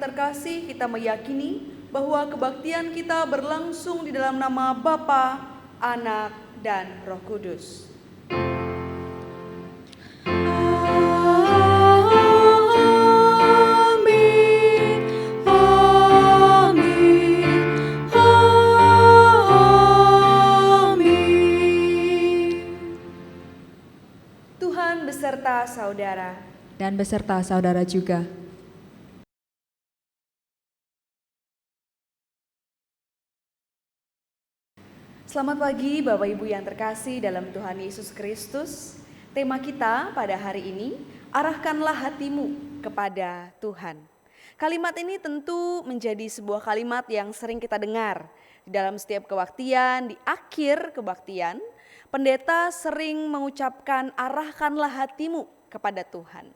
terkasih, kita meyakini bahwa kebaktian kita berlangsung di dalam nama Bapa, Anak, dan Roh Kudus. Tuhan beserta saudara. Dan beserta saudara juga. Selamat pagi Bapak Ibu yang terkasih dalam Tuhan Yesus Kristus. Tema kita pada hari ini, arahkanlah hatimu kepada Tuhan. Kalimat ini tentu menjadi sebuah kalimat yang sering kita dengar. Di dalam setiap kebaktian, di akhir kebaktian, pendeta sering mengucapkan arahkanlah hatimu kepada Tuhan.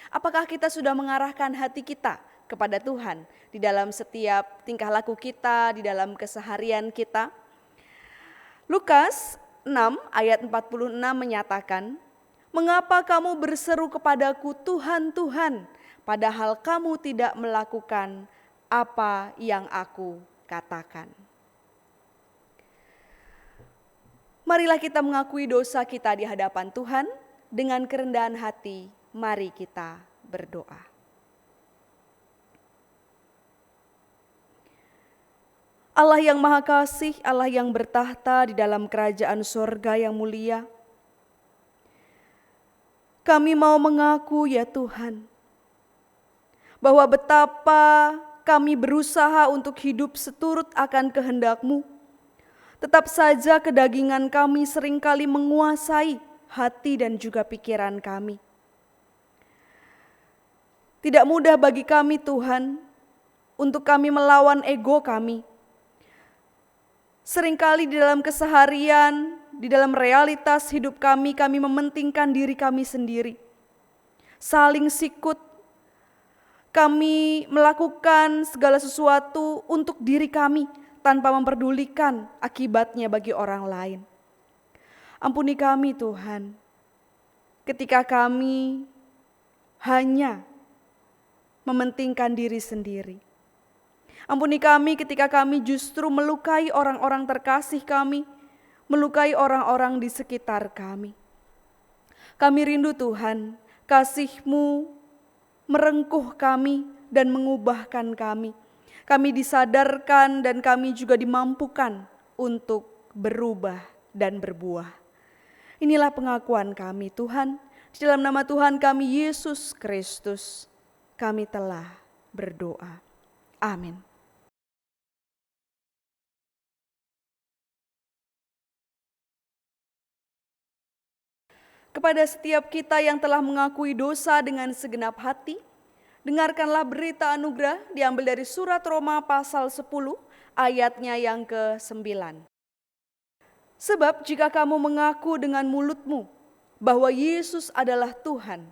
Apakah kita sudah mengarahkan hati kita kepada Tuhan di dalam setiap tingkah laku kita, di dalam keseharian kita? Lukas 6 ayat 46 menyatakan, "Mengapa kamu berseru kepadaku Tuhan, Tuhan, padahal kamu tidak melakukan apa yang aku katakan." Marilah kita mengakui dosa kita di hadapan Tuhan dengan kerendahan hati. Mari kita berdoa. Allah yang Maha Kasih, Allah yang bertahta di dalam kerajaan sorga yang mulia, kami mau mengaku ya Tuhan, bahwa betapa kami berusaha untuk hidup seturut akan kehendak-Mu, tetap saja kedagingan kami seringkali menguasai hati dan juga pikiran kami. Tidak mudah bagi kami Tuhan, untuk kami melawan ego kami. Seringkali di dalam keseharian, di dalam realitas hidup kami mementingkan diri kami sendiri. Saling sikut, kami melakukan segala sesuatu untuk diri kami tanpa memperdulikan akibatnya bagi orang lain. Ampuni kami Tuhan, ketika kami hanya mementingkan diri sendiri. Ampuni kami ketika kami justru melukai orang-orang terkasih kami, melukai orang-orang di sekitar kami. Kami rindu Tuhan, kasih-Mu merengkuh kami dan mengubahkan kami. Kami disadarkan dan kami juga dimampukan untuk berubah dan berbuah. Inilah pengakuan kami Tuhan, di dalam nama Tuhan kami Yesus Kristus, kami telah berdoa. Amin. Kepada setiap kita yang telah mengakui dosa dengan segenap hati, dengarkanlah berita anugerah diambil dari surat Roma pasal 10 ayatnya yang ke-9. Sebab jika kamu mengaku dengan mulutmu bahwa Yesus adalah Tuhan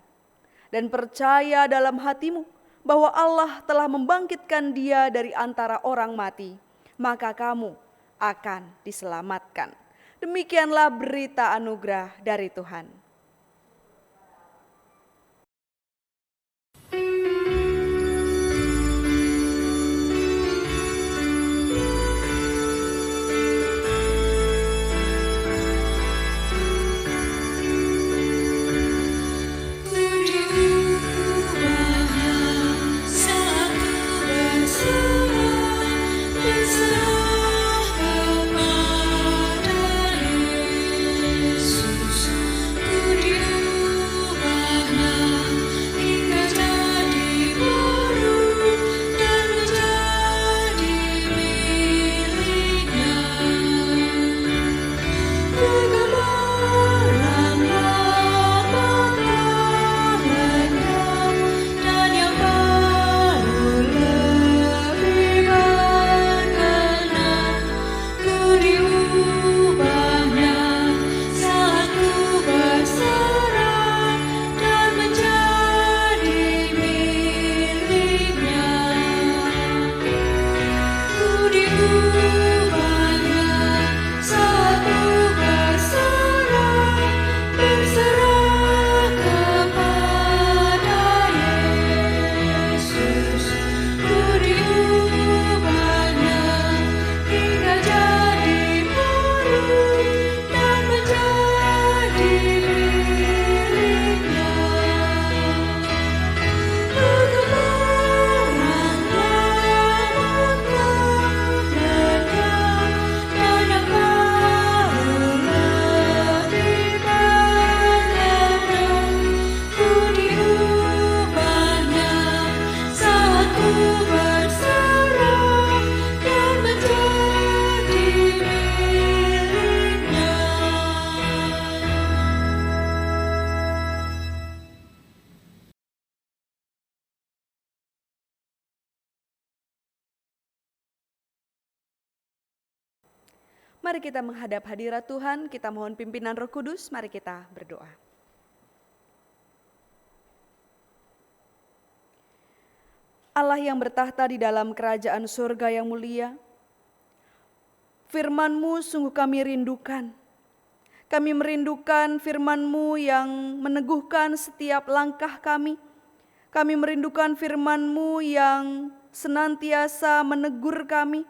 dan percaya dalam hatimu bahwa Allah telah membangkitkan Dia dari antara orang mati, maka kamu akan diselamatkan. Demikianlah berita anugerah dari Tuhan. Yesus, ku Mari kita menghadap hadirat Tuhan, kita mohon pimpinan Roh Kudus, mari kita berdoa. Allah yang bertahta di dalam kerajaan surga yang mulia, firman-Mu sungguh kami rindukan. Kami merindukan firman-Mu yang meneguhkan setiap langkah kami. Kami merindukan firman-Mu yang senantiasa menegur kami.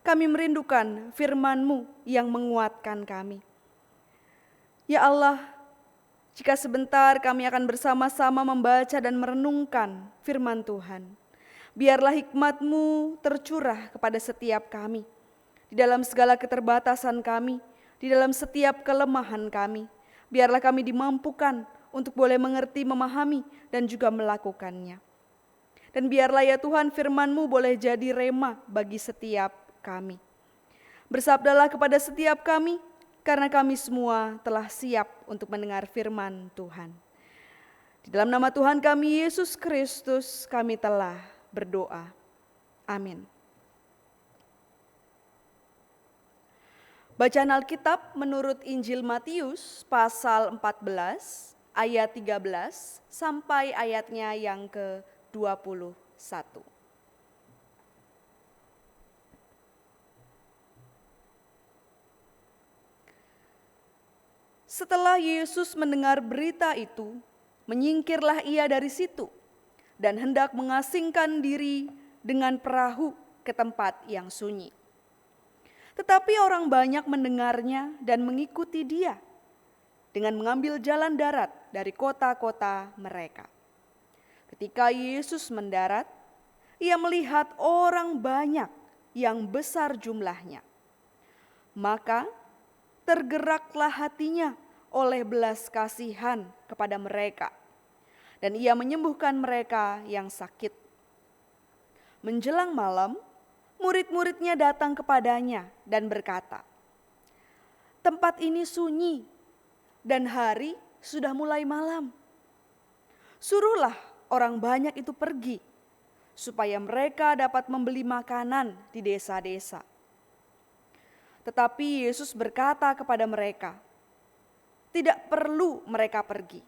Kami merindukan firman-Mu yang menguatkan kami. Ya Allah, jika sebentar kami akan bersama-sama membaca dan merenungkan firman Tuhan, biarlah hikmat-Mu tercurah kepada setiap kami. Di dalam segala keterbatasan kami, di dalam setiap kelemahan kami, biarlah kami dimampukan untuk boleh mengerti, memahami, dan juga melakukannya. Dan biarlah ya Tuhan firman-Mu boleh jadi rema bagi setiap kami. Bersabdalah kepada setiap kami, karena kami semua telah siap untuk mendengar firman Tuhan. Di dalam nama Tuhan kami Yesus Kristus kami telah berdoa. Amin. Bacaan Alkitab menurut Injil Matius pasal 14 ayat 13 sampai ayatnya yang ke-21. Setelah Yesus mendengar berita itu, menyingkirlah ia dari situ dan hendak mengasingkan diri dengan perahu ke tempat yang sunyi. Tetapi orang banyak mendengarnya dan mengikuti dia dengan mengambil jalan darat dari kota-kota mereka. Ketika Yesus mendarat, ia melihat orang banyak yang besar jumlahnya. Maka tergeraklah hatinya oleh belas kasihan kepada mereka, dan ia menyembuhkan mereka yang sakit. Menjelang malam, murid-muridnya datang kepadanya dan berkata, "Tempat ini sunyi dan hari sudah mulai malam. Suruhlah orang banyak itu pergi, supaya mereka dapat membeli makanan di desa-desa." Tetapi Yesus berkata kepada mereka, "Tidak perlu mereka pergi.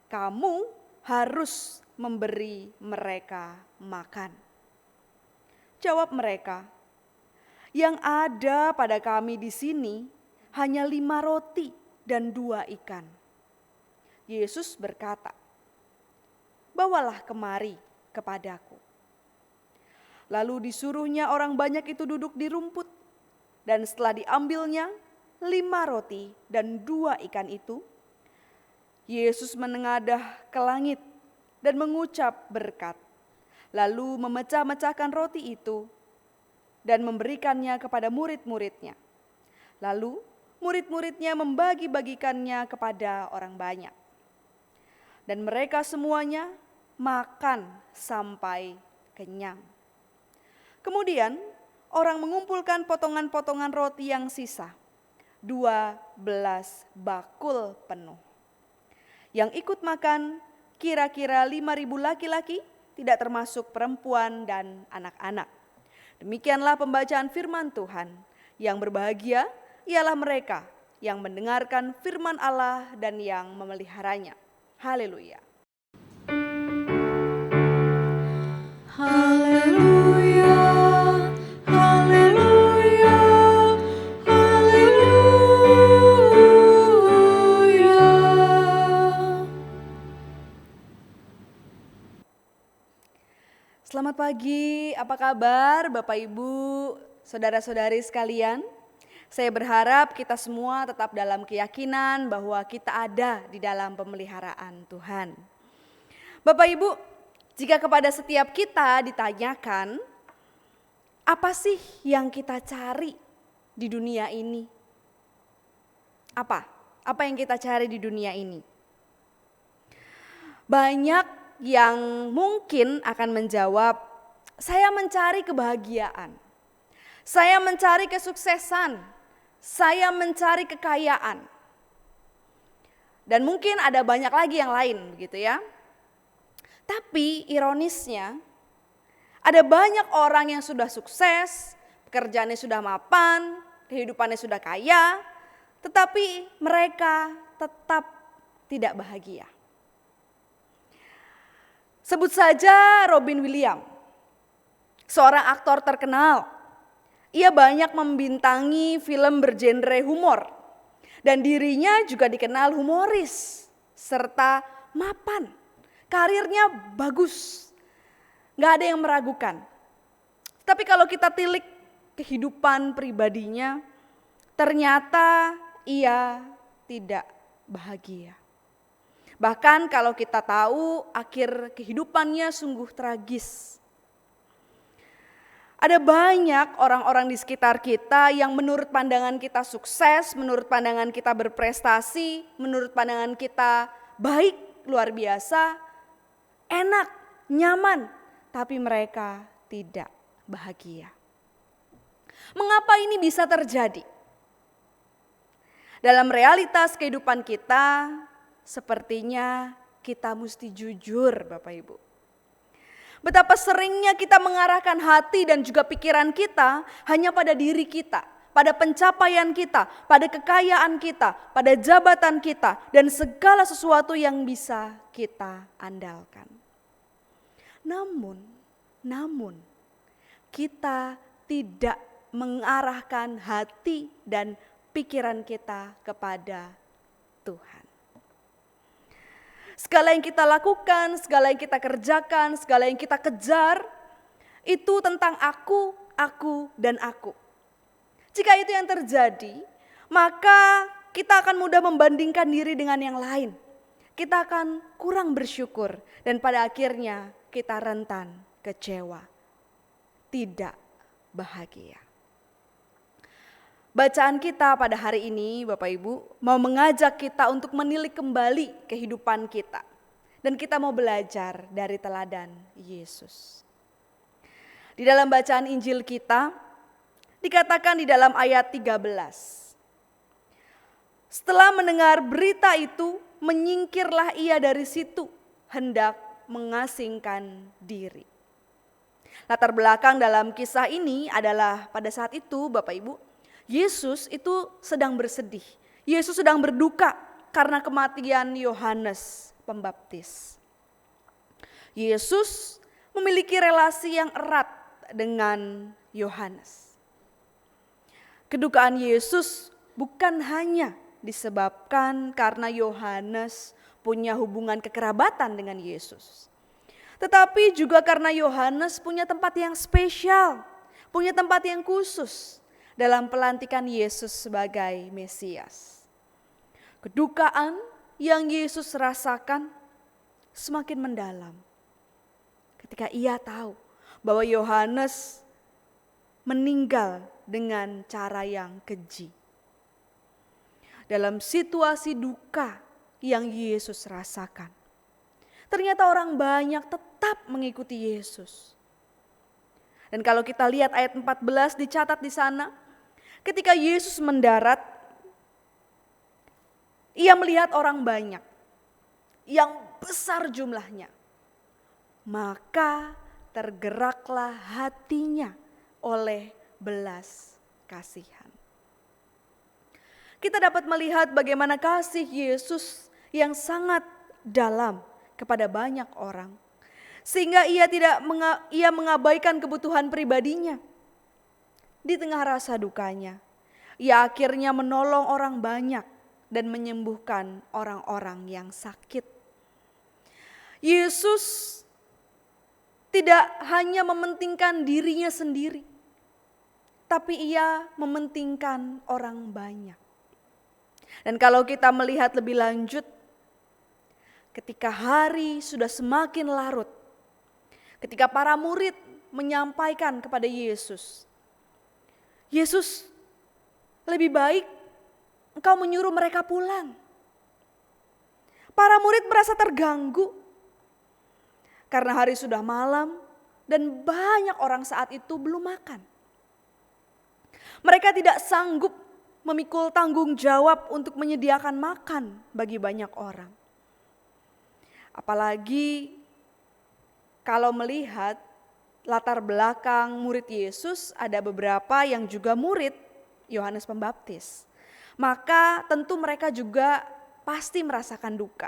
Kamu harus memberi mereka makan." Jawab mereka, "Yang ada pada kami di sini hanya 5 roti dan 2 ikan." Yesus berkata, "Bawalah kemari kepadaku." Lalu disuruhnya orang banyak itu duduk di rumput, dan setelah diambilnya 5 roti dan 2 ikan itu, Yesus menengadah ke langit dan mengucap berkat, lalu memecah-mecahkan roti itu dan memberikannya kepada murid-muridnya. Lalu murid-muridnya membagi-bagikannya kepada orang banyak. Dan mereka semuanya makan sampai kenyang. Kemudian orang mengumpulkan potongan-potongan roti yang sisa, 12 bakul penuh. Yang ikut makan kira-kira 5.000 laki-laki, tidak termasuk perempuan dan anak-anak. Demikianlah pembacaan firman Tuhan. Yang berbahagia ialah mereka yang mendengarkan firman Allah dan yang memeliharanya. Haleluya. Haleluya, haleluya, haleluya. Selamat pagi, apa kabar Bapak Ibu, saudara-saudari sekalian? Saya berharap kita semua tetap dalam keyakinan bahwa kita ada di dalam pemeliharaan Tuhan. Bapak Ibu, jika kepada setiap kita ditanyakan, apa sih yang kita cari di dunia ini? Apa? Apa yang kita cari di dunia ini? Banyak yang mungkin akan menjawab, saya mencari kebahagiaan, saya mencari kesuksesan, saya mencari kekayaan. Dan mungkin ada banyak lagi yang lain begitu ya. Tapi ironisnya, ada banyak orang yang sudah sukses, pekerjaannya sudah mapan, kehidupannya sudah kaya, tetapi mereka tetap tidak bahagia. Sebut saja Robin Williams, seorang aktor terkenal. Ia banyak membintangi film bergenre humor dan dirinya juga dikenal humoris serta mapan. Karirnya bagus, gak ada yang meragukan. Tapi kalau kita tilik kehidupan pribadinya, ternyata ia tidak bahagia. Bahkan kalau kita tahu akhir kehidupannya sungguh tragis. Ada banyak orang-orang di sekitar kita yang menurut pandangan kita sukses, menurut pandangan kita berprestasi, menurut pandangan kita baik, luar biasa, enak, nyaman, tapi mereka tidak bahagia. Mengapa ini bisa terjadi? Dalam realitas kehidupan kita, sepertinya kita mesti jujur, Bapak Ibu. Betapa seringnya kita mengarahkan hati dan juga pikiran kita hanya pada diri kita, pada pencapaian kita, pada kekayaan kita, pada jabatan kita, dan segala sesuatu yang bisa kita andalkan. Namun, kita tidak mengarahkan hati dan pikiran kita kepada Tuhan. Segala yang kita lakukan, segala yang kita kerjakan, segala yang kita kejar, itu tentang aku, dan aku. Jika itu yang terjadi, maka kita akan mudah membandingkan diri dengan yang lain. Kita akan kurang bersyukur dan pada akhirnya kita rentan kecewa, tidak bahagia. Bacaan kita pada hari ini, Bapak Ibu, mau mengajak kita untuk menilik kembali kehidupan kita. Dan kita mau belajar dari teladan Yesus. Di dalam bacaan Injil kita, dikatakan di dalam ayat 13. Setelah mendengar berita itu, menyingkirlah ia dari situ, hendak mengasingkan diri. Latar belakang dalam kisah ini adalah pada saat itu, Bapak Ibu, Yesus itu sedang bersedih. Yesus sedang berduka karena kematian Yohanes Pembaptis. Yesus memiliki relasi yang erat dengan Yohanes. Kedukaan Yesus bukan hanya disebabkan karena Yohanes punya hubungan kekerabatan dengan Yesus, tetapi juga karena Yohanes punya tempat yang spesial, punya tempat yang khusus dalam pelantikan Yesus sebagai Mesias. Kedukaan yang Yesus rasakan semakin mendalam ketika ia tahu bahwa Yohanes meninggal dengan cara yang keji. Dalam situasi duka yang Yesus rasakan, ternyata orang banyak tetap mengikuti Yesus. Dan kalau kita lihat ayat 14 dicatat di sana, ketika Yesus mendarat, ia melihat orang banyak yang besar jumlahnya. Maka tergeraklah hatinya oleh belas kasihan. Kita dapat melihat bagaimana kasih Yesus yang sangat dalam kepada banyak orang. Sehingga ia mengabaikan kebutuhan pribadinya. Di tengah rasa dukanya, ia akhirnya menolong orang banyak dan menyembuhkan orang-orang yang sakit. Yesus tidak hanya mementingkan dirinya sendiri, tapi ia mementingkan orang banyak. Dan kalau kita melihat lebih lanjut, ketika hari sudah semakin larut, ketika para murid menyampaikan kepada Yesus, Yesus, lebih baik engkau menyuruh mereka pulang. Para murid merasa terganggu karena hari sudah malam dan banyak orang saat itu belum makan. Mereka tidak sanggup memikul tanggung jawab untuk menyediakan makan bagi banyak orang. Apalagi kalau melihat latar belakang murid Yesus, ada beberapa yang juga murid Yohanes Pembaptis. Maka tentu mereka juga pasti merasakan duka.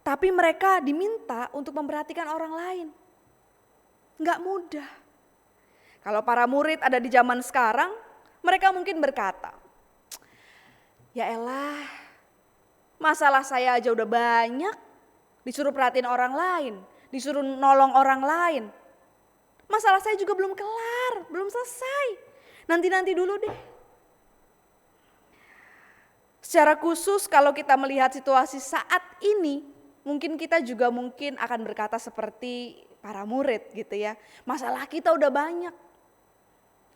Tapi mereka diminta untuk memperhatikan orang lain. Nggak mudah. Kalau para murid ada di zaman sekarang, mereka mungkin berkata, ya elah, masalah saya aja udah banyak, disuruh perhatiin orang lain, disuruh nolong orang lain. Masalah saya juga belum kelar, belum selesai. Nanti-nanti dulu deh. Secara khusus kalau kita melihat situasi saat ini, mungkin kita juga mungkin akan berkata seperti para murid gitu ya. Masalah kita udah banyak.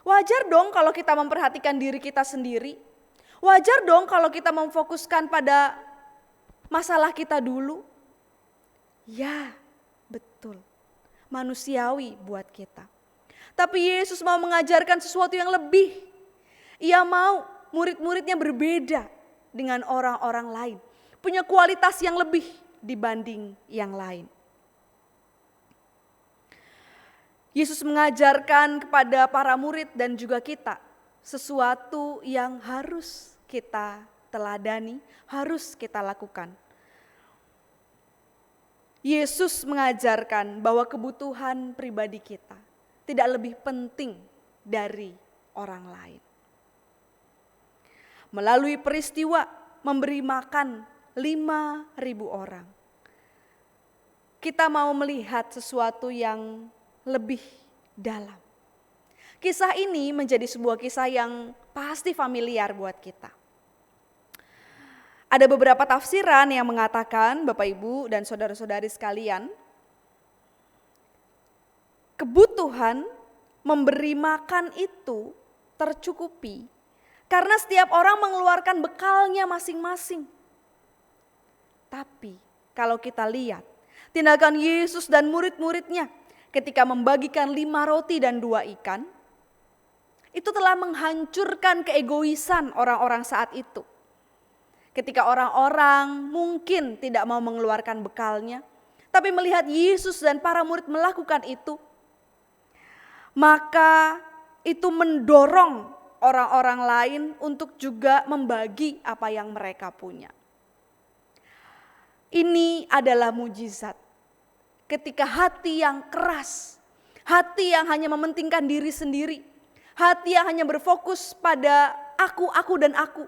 Wajar dong kalau kita memperhatikan diri kita sendiri. Wajar dong kalau kita memfokuskan pada masalah kita dulu. Ya, betul. Manusiawi buat kita. Tapi Yesus mau mengajarkan sesuatu yang lebih. Ia mau murid-muridnya berbeda dengan orang-orang lain. Punya kualitas yang lebih dibanding yang lain. Yesus mengajarkan kepada para murid dan juga kita sesuatu yang harus kita teladani, harus kita lakukan. Yesus mengajarkan bahwa kebutuhan pribadi kita tidak lebih penting dari orang lain. Melalui peristiwa memberi makan 5.000 orang, kita mau melihat sesuatu yang lebih dalam. Kisah ini menjadi sebuah kisah yang pasti familiar buat kita. Ada beberapa tafsiran yang mengatakan, Bapak Ibu dan saudara-saudari sekalian, kebutuhan memberi makan itu tercukupi karena setiap orang mengeluarkan bekalnya masing-masing. Tapi kalau kita lihat tindakan Yesus dan murid-muridnya ketika membagikan 5 roti dan 2 ikan, itu telah menghancurkan keegoisan orang-orang saat itu. Ketika orang-orang mungkin tidak mau mengeluarkan bekalnya, tapi melihat Yesus dan para murid melakukan itu, maka itu mendorong orang-orang lain untuk juga membagi apa yang mereka punya. Ini adalah mujizat. Ketika hati yang keras, hati yang hanya mementingkan diri sendiri, hati yang hanya berfokus pada aku dan aku,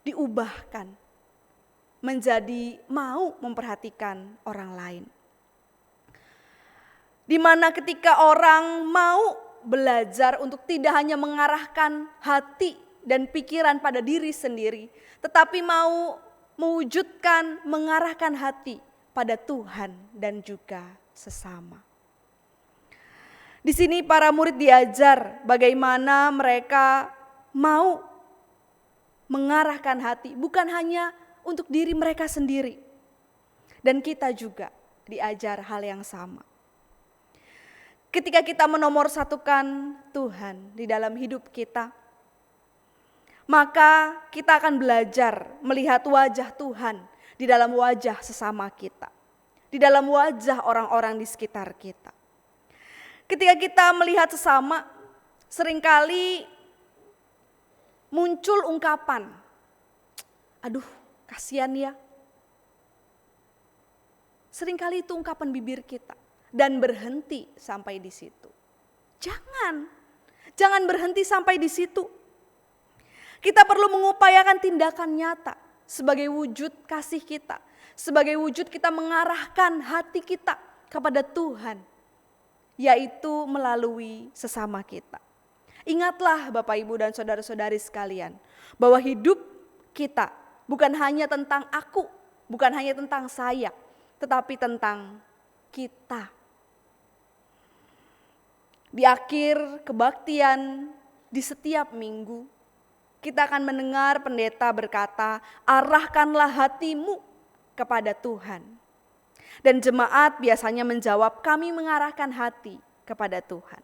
diubahkan menjadi mau memperhatikan orang lain. Di mana ketika orang mau belajar untuk tidak hanya mengarahkan hati dan pikiran pada diri sendiri, tetapi mau mewujudkan mengarahkan hati pada Tuhan dan juga sesama. Di sini para murid diajar bagaimana mereka mau mengarahkan hati bukan hanya untuk diri mereka sendiri. Dan kita juga diajar hal yang sama. Ketika kita menomorsatukan Tuhan di dalam hidup kita, maka kita akan belajar melihat wajah Tuhan di dalam wajah sesama kita, di dalam wajah orang-orang di sekitar kita. Ketika kita melihat sesama, seringkali muncul ungkapan, aduh kasihan ya. Seringkali itu ungkapan bibir kita dan berhenti sampai di situ. Jangan berhenti sampai di situ. Kita perlu mengupayakan tindakan nyata sebagai wujud kasih kita, sebagai wujud kita mengarahkan hati kita kepada Tuhan, yaitu melalui sesama kita. Ingatlah Bapak Ibu dan saudara-saudari sekalian, bahwa hidup kita bukan hanya tentang aku, bukan hanya tentang saya, tetapi tentang kita. Di akhir kebaktian di setiap minggu, kita akan mendengar pendeta berkata, arahkanlah hatimu kepada Tuhan. Dan jemaat biasanya menjawab, kami mengarahkan hati kepada Tuhan.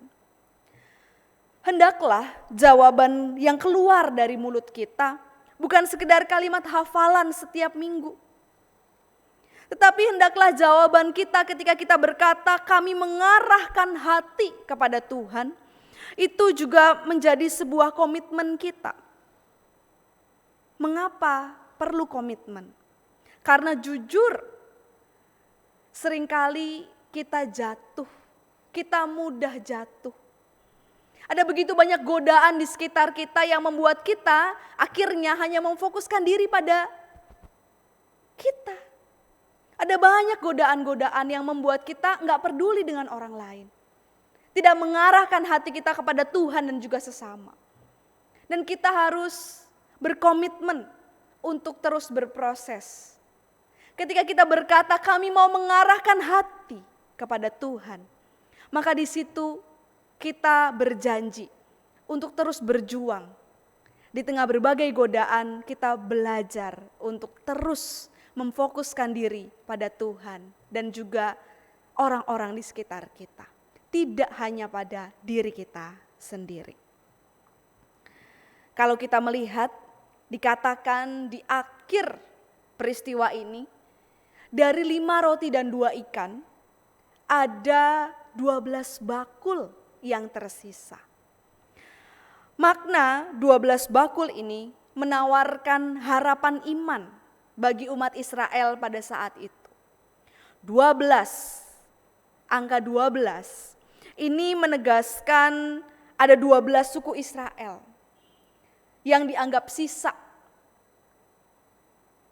Hendaklah jawaban yang keluar dari mulut kita bukan sekedar kalimat hafalan setiap minggu. Tetapi hendaklah jawaban kita ketika kita berkata, kami mengarahkan hati kepada Tuhan, Itu juga menjadi sebuah komitmen kita. Mengapa perlu komitmen? Karena jujur, seringkali kita jatuh, kita mudah jatuh. Ada begitu banyak godaan di sekitar kita yang membuat kita akhirnya hanya memfokuskan diri pada kita. Ada banyak godaan-godaan yang membuat kita nggak peduli dengan orang lain. Tidak mengarahkan hati kita kepada Tuhan dan juga sesama. Dan kita harus berkomitmen untuk terus berproses. Ketika kita berkata kami mau mengarahkan hati kepada Tuhan, maka di situ kita berjanji untuk terus berjuang. Di tengah berbagai godaan kita belajar untuk terus memfokuskan diri pada Tuhan dan juga orang-orang di sekitar kita. Tidak hanya pada diri kita sendiri. Kalau kita melihat, dikatakan di akhir peristiwa ini, dari 5 roti dan 2 ikan, ada 12 bakul yang tersisa. Makna 12 bakul ini menawarkan harapan iman bagi umat Israel pada saat itu. 12, angka 12 ini menegaskan ada 12 suku Israel yang dianggap sisa.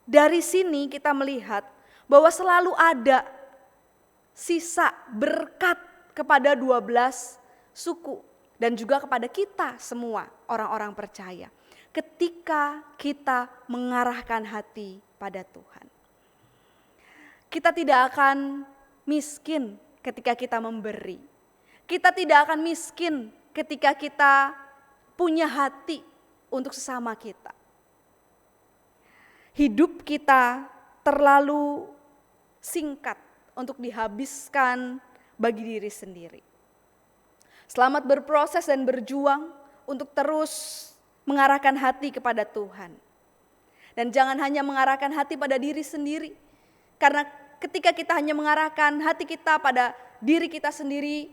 Dari sini kita melihat bahwa selalu ada sisa berkat kepada 12 suku dan juga kepada kita semua orang-orang percaya ketika kita mengarahkan hati pada Tuhan. Kita tidak akan miskin ketika kita memberi. Kita tidak akan miskin ketika kita punya hati untuk sesama kita. Hidup kita terlalu singkat untuk dihabiskan bagi diri sendiri. Selamat berproses dan berjuang untuk terus mengarahkan hati kepada Tuhan. Dan jangan hanya mengarahkan hati pada diri sendiri. Karena ketika kita hanya mengarahkan hati kita pada diri kita sendiri,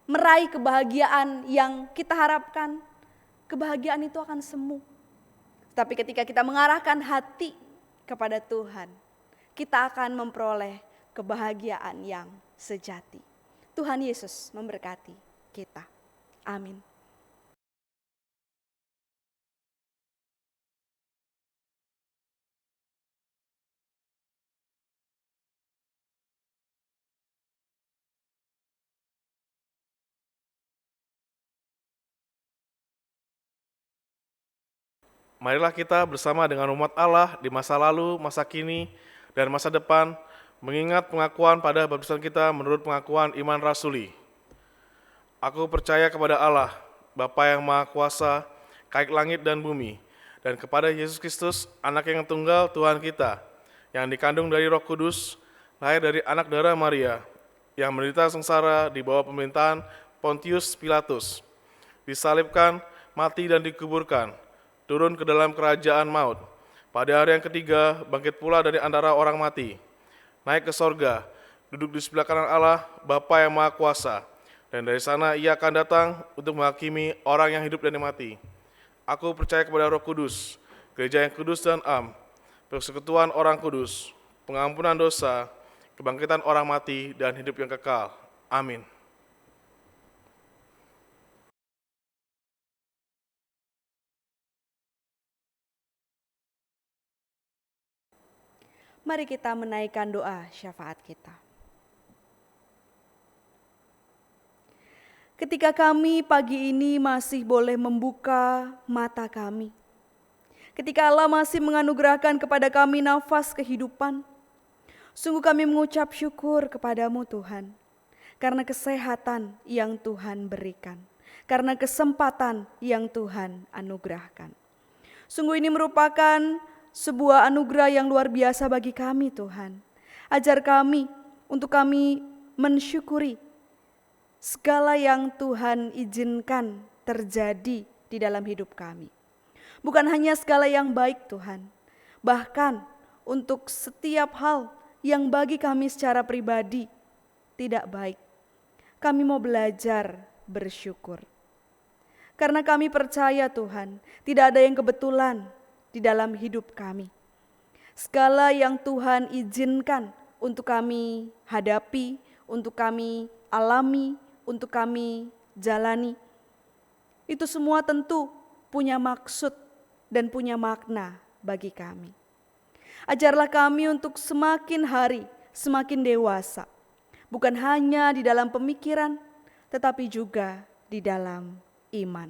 meraih kebahagiaan yang kita harapkan, kebahagiaan itu akan semu. Tapi ketika kita mengarahkan hati kepada Tuhan, kita akan memperoleh kebahagiaan yang sejati. Tuhan Yesus memberkati kita. Amin. Marilah kita bersama dengan umat Allah di masa lalu, masa kini, dan masa depan mengingat pengakuan pada baptisan kita menurut pengakuan iman rasuli. Aku percaya kepada Allah, Bapa yang Maha Kuasa, Kait langit dan bumi, dan kepada Yesus Kristus, Anak yang tunggal Tuhan kita, yang dikandung dari Roh Kudus, lahir dari anak darah Maria, yang menderita sengsara di bawah pemerintahan Pontius Pilatus, disalibkan, mati dan dikuburkan, turun ke dalam kerajaan maut. Pada hari yang ketiga, bangkit pula dari antara orang mati, naik ke sorga, duduk di sebelah kanan Allah, Bapa yang Maha Kuasa, dan dari sana ia akan datang untuk menghakimi orang yang hidup dan yang mati. Aku percaya kepada Roh Kudus, gereja yang kudus dan am, persekutuan orang kudus, pengampunan dosa, kebangkitan orang mati, dan hidup yang kekal. Amin. Mari kita menaikkan doa syafaat kita. Ketika kami pagi ini masih boleh membuka mata kami, ketika Allah masih menganugerahkan kepada kami nafas kehidupan, sungguh kami mengucap syukur kepadamu Tuhan, karena kesehatan yang Tuhan berikan, karena kesempatan yang Tuhan anugerahkan. Sungguh ini merupakan sebuah anugerah yang luar biasa bagi kami Tuhan. Ajar kami untuk kami mensyukuri segala yang Tuhan izinkan terjadi di dalam hidup kami. Bukan hanya segala yang baik Tuhan, bahkan untuk setiap hal yang bagi kami secara pribadi tidak baik. Kami mau belajar bersyukur. Karena kami percaya Tuhan, tidak ada yang kebetulan di dalam hidup kami. Segala yang Tuhan izinkan untuk kami hadapi, untuk kami alami, untuk kami jalani, itu semua tentu punya maksud dan punya makna bagi kami. Ajarlah kami untuk semakin hari semakin dewasa, bukan hanya di dalam pemikiran, tetapi juga di dalam iman.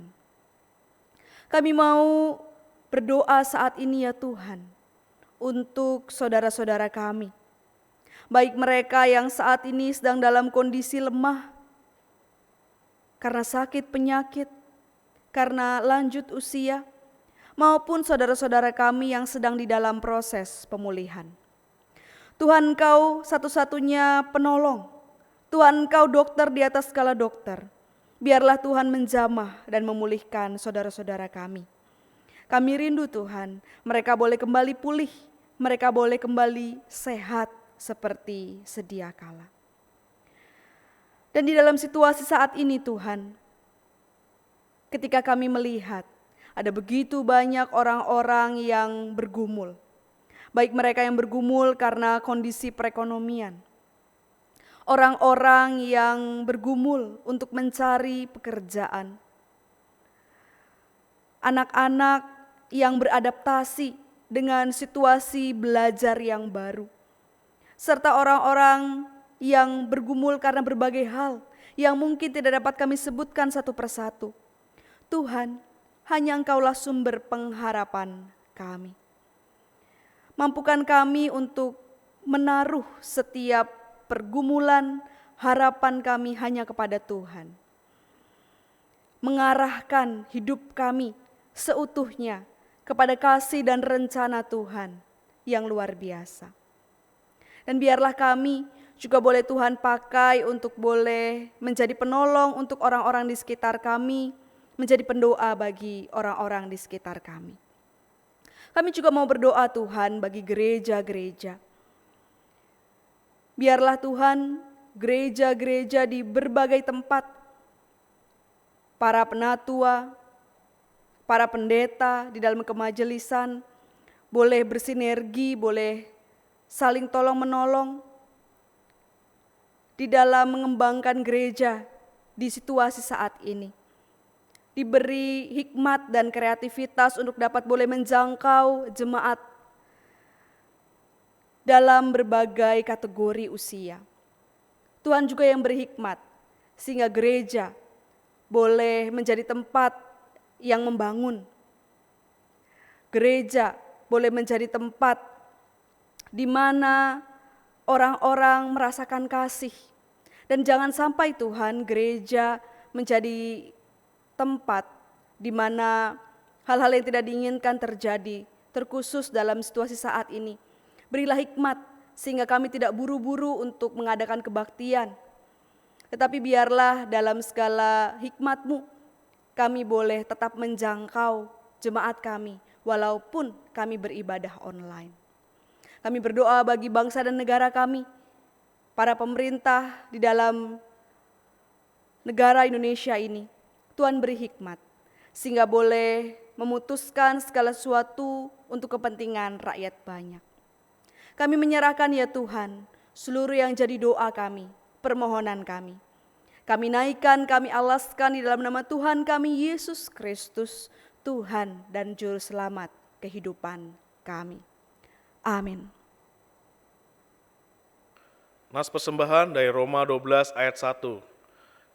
Kami mau berdoa saat ini ya Tuhan, untuk saudara-saudara kami, baik mereka yang saat ini sedang dalam kondisi lemah, karena sakit penyakit, karena lanjut usia, maupun saudara-saudara kami yang sedang di dalam proses pemulihan. Tuhan, Engkau satu-satunya penolong. Tuhan, Engkau dokter di atas segala dokter. Biarlah Tuhan menjamah dan memulihkan saudara-saudara kami. Kami rindu Tuhan, mereka boleh kembali pulih, mereka boleh kembali sehat seperti sedia kala. Dan di dalam situasi saat ini Tuhan, ketika kami melihat ada begitu banyak orang-orang yang bergumul, baik mereka yang bergumul karena kondisi perekonomian, orang-orang yang bergumul untuk mencari pekerjaan, anak-anak yang beradaptasi dengan situasi belajar yang baru, serta orang-orang yang bergumul karena berbagai hal yang mungkin tidak dapat kami sebutkan satu persatu. Tuhan, hanya Engkaulah sumber pengharapan kami. Mampukan kami untuk menaruh setiap pergumulan harapan kami hanya kepada Tuhan. Mengarahkan hidup kami seutuhnya kepada kasih dan rencana Tuhan yang luar biasa. Dan biarlah kami juga boleh Tuhan pakai untuk boleh menjadi penolong untuk orang-orang di sekitar kami, menjadi pendoa bagi orang-orang di sekitar kami. Kami juga mau berdoa Tuhan bagi gereja-gereja. Biarlah Tuhan gereja-gereja di berbagai tempat, para penatua, para pendeta di dalam kemajelisan boleh bersinergi, boleh saling tolong menolong di dalam mengembangkan gereja di situasi saat ini. Diberi hikmat dan kreativitas untuk dapat boleh menjangkau jemaat dalam berbagai kategori usia. Tuhan juga yang berhikmat sehingga gereja boleh menjadi tempat yang membangun. Gereja boleh menjadi tempat di mana orang-orang merasakan kasih. Dan jangan sampai Tuhan gereja menjadi tempat di mana hal-hal yang tidak diinginkan terjadi, terkhusus dalam situasi saat ini. Berilah hikmat sehingga kami tidak buru-buru untuk mengadakan kebaktian. Tetapi biarlah dalam segala hikmat-Mu kami boleh tetap menjangkau jemaat kami walaupun kami beribadah online. Kami berdoa bagi bangsa dan negara kami, para pemerintah di dalam negara Indonesia ini. Tuhan beri hikmat sehingga boleh memutuskan segala sesuatu untuk kepentingan rakyat banyak. Kami menyerahkan ya Tuhan seluruh yang jadi doa kami, permohonan kami. Kami naikkan, kami alaskan di dalam nama Tuhan kami Yesus Kristus, Tuhan dan Juru Selamat kehidupan kami. Amin. Nas persembahan dari Roma 12 ayat 1.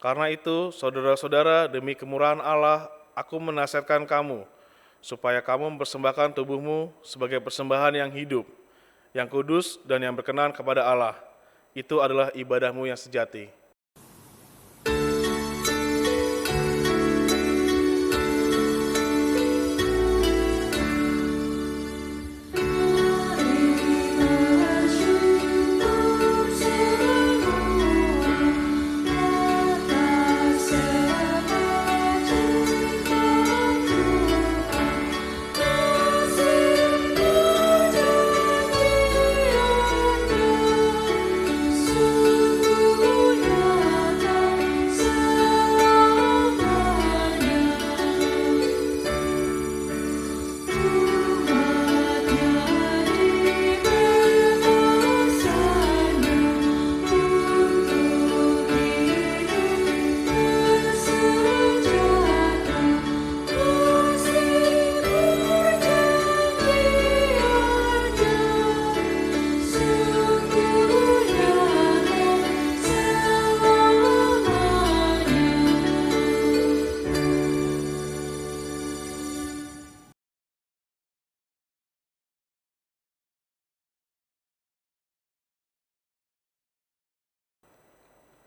Karena itu, saudara-saudara, demi kemurahan Allah, aku menasihatkan kamu, supaya kamu mempersembahkan tubuhmu sebagai persembahan yang hidup, yang kudus dan yang berkenan kepada Allah. Itu adalah ibadahmu yang sejati. Sungguh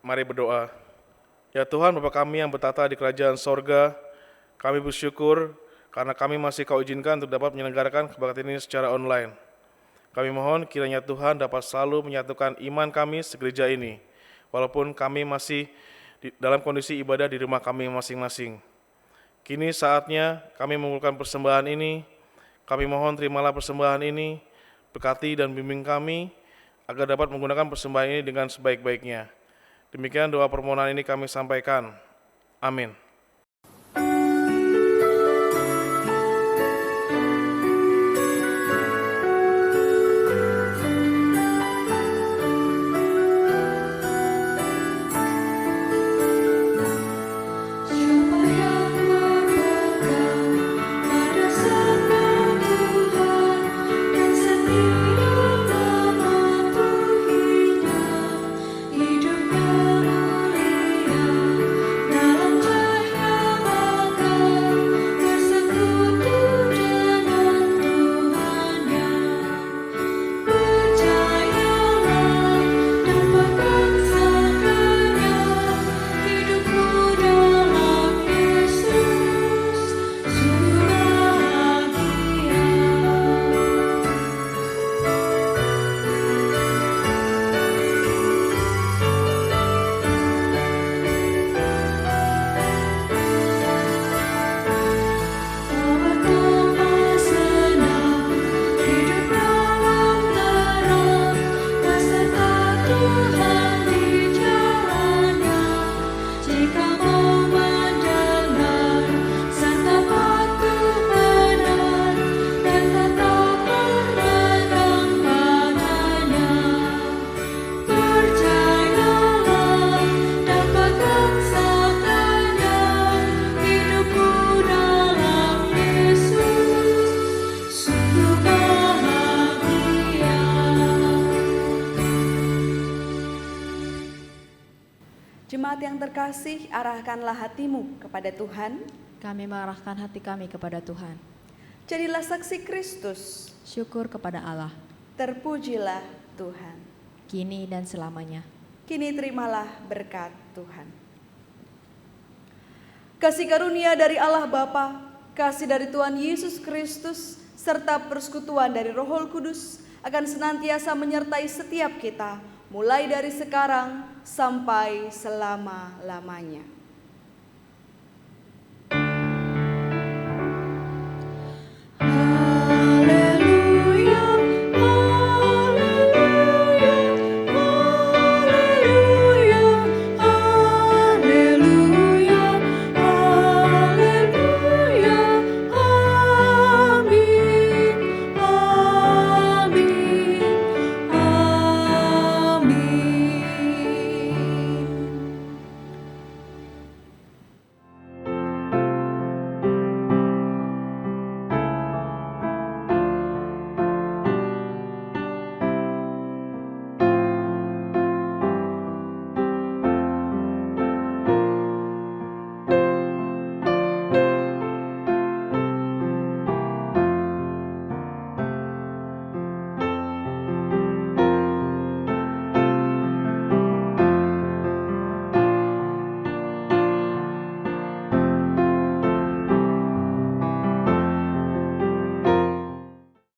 Mari berdoa. Ya Tuhan, Bapa kami yang bertata di kerajaan sorga, kami bersyukur karena kami masih Kau izinkan untuk dapat menyelenggarakan kebaktian ini secara online. Kami mohon kiranya Tuhan dapat selalu menyatukan iman kami segereja ini, walaupun kami masih dalam kondisi ibadah di rumah kami masing-masing. Kini saatnya kami mengumpulkan persembahan ini. Kami mohon terimalah persembahan ini, berkati dan bimbing kami agar dapat menggunakan persembahan ini dengan sebaik-baiknya. Demikian doa permohonan ini kami sampaikan. Amin. Jemaat yang terkasih, arahkanlah hatimu kepada Tuhan. Kami mengarahkan hati kami kepada Tuhan. Jadilah saksi Kristus. Syukur kepada Allah, Terpujilah Tuhan. kini dan selamanya. Kini terimalah berkat Tuhan. Kasih karunia dari Allah Bapa, kasih dari Tuhan Yesus Kristus, serta persekutuan dari Roh Kudus akan senantiasa menyertai setiap kita, mulai dari sekarang sampai selama-lamanya.